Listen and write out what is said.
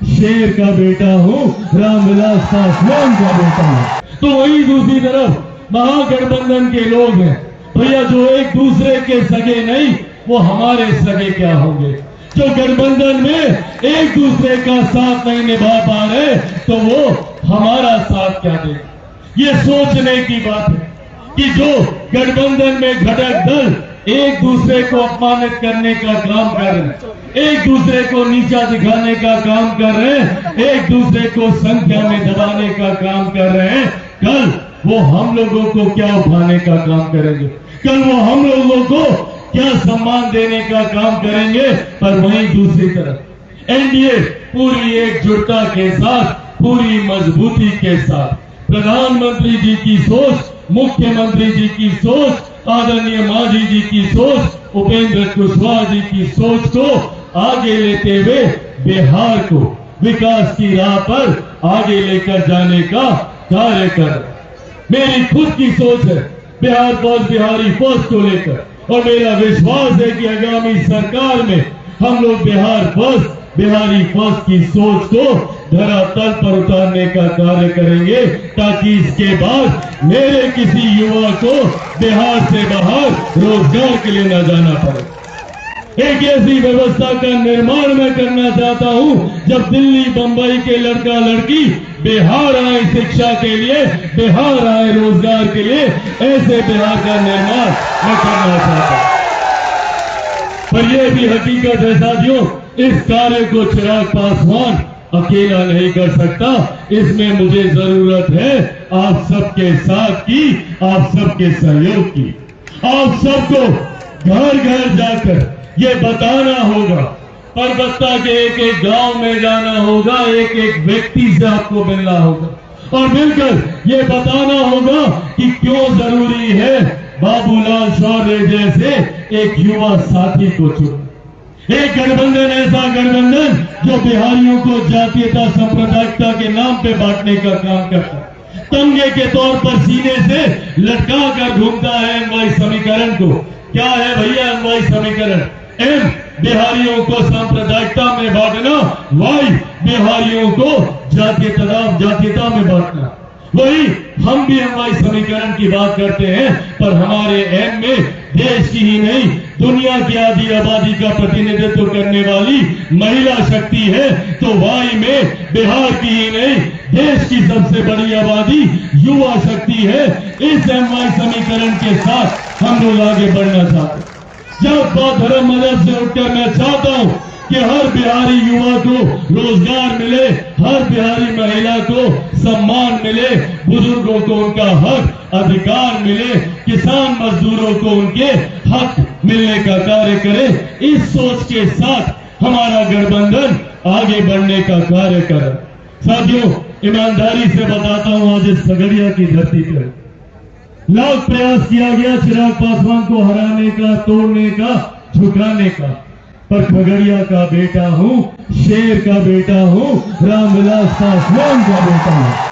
शेर का बेटा हूँ, रामविलास पासवान का बेटा हूँ। तो वही दूसरी तरफ महागठबंधन के लोग हैं भैया, जो एक दूसरे के सगे नहीं, वो हमारे सगे क्या होंगे। जो गठबंधन में एक दूसरे का साथ नहीं निभा पा रहे, तो वो हमारा साथ क्या देगा। ये सोचने की बात है कि जो गठबंधन में घटक दल एक दूसरे को अपमानित करने का काम कर रहे हैं, एक दूसरे को नीचा दिखाने का काम कर रहे हैं, एक दूसरे को संख्या में दबाने का काम कर रहे हैं, कल वो हम लोगों को क्या उठाने का काम करेंगे, कल वो हम लोगों को क्या सम्मान देने का काम करेंगे। पर वहीं दूसरी तरफ एनडीए पूरी एकजुटता के साथ, पूरी मजबूती के साथ प्रधानमंत्री जी की सोच, मुख्यमंत्री जी की सोच, आदरणीय मांझी जी की सोच, उपेंद्र कुशवाहा जी की सोच को आगे लेते हुए बिहार को विकास की राह पर आगे लेकर जाने का कार्य कर। मेरी खुद की सोच है बिहार फर्स्ट, बिहारी फर्स्ट को लेकर, और मेरा विश्वास है कि आगामी सरकार में हम लोग बिहार फर्स्ट, बिहारी फर्स्ट की सोच को धरातल पर उतारने का कार्य करेंगे, ताकि इसके बाद मेरे किसी युवा को बिहार से बाहर रोजगार के लिए न जाना पड़े। एक ऐसी व्यवस्था का निर्माण मैं करना चाहता हूं, जब दिल्ली बंबई के लड़का लड़की बिहार आए शिक्षा के लिए, बिहार आए रोजगार के लिए, ऐसे बिहार का निर्माण मैं करना चाहता हूं। पर यह भी हकीकत है साथियों, इस कार्य को चिराग पासवान अकेला नहीं कर सकता, इसमें मुझे जरूरत है आप सबके साथ की, आप सबके सहयोग की। आप सबको घर घर जाकर ये बताना होगा, परबत्ता के एक एक गांव में जाना होगा, एक एक व्यक्ति से आपको मिलना होगा और मिलकर ये बताना होगा कि क्यों जरूरी है बाबूलाल शौर्य जैसे एक युवा साथी को चुनना। एक गठबंधन, ऐसा गठबंधन जो बिहारियों को जातीयता सांप्रदायिकता के नाम पे बांटने का काम करता है, तंगे के तौर पर सीने से लटका कर घूमता है एमवाई समीकरण को। क्या है भैया एमवाई समीकरण? एम बिहारियों को सांप्रदायिकता में बांटना, वाई बिहारियों को जातीयता में बांटना। वही हम भी एमवाई समीकरण की बात करते हैं, पर हमारे एम में देश की ही नहीं दुनिया की आधी आबादी का प्रतिनिधित्व करने वाली महिला शक्ति है, तो वाई में बिहार की ही नहीं देश की सबसे बड़ी आबादी युवा शक्ति है। इस एमवाई समीकरण के साथ हम लोग आगे बढ़ना चाहते हैं। जब बात धर्म मजहब से उठकर मैं चाहता हूं कि हर बिहारी युवा को रोजगार मिले, हर बिहारी महिला को सम्मान मिले, बुजुर्गों को उनका हक अधिकार मिले, किसान मजदूरों को उनके हक मिलने का कार्य करे। इस सोच के साथ हमारा गठबंधन आगे बढ़ने का कार्य करे। साथियों, ईमानदारी से बताता हूं, आज इस खगड़िया की धरती पर लाख प्रयास किया गया चिराग पासवान को हराने का, तोड़ने का, झुकाने का, पर खगड़िया का बेटा हूं, शेर का बेटा हूं, रामविलास पासवान का बेटा हूं।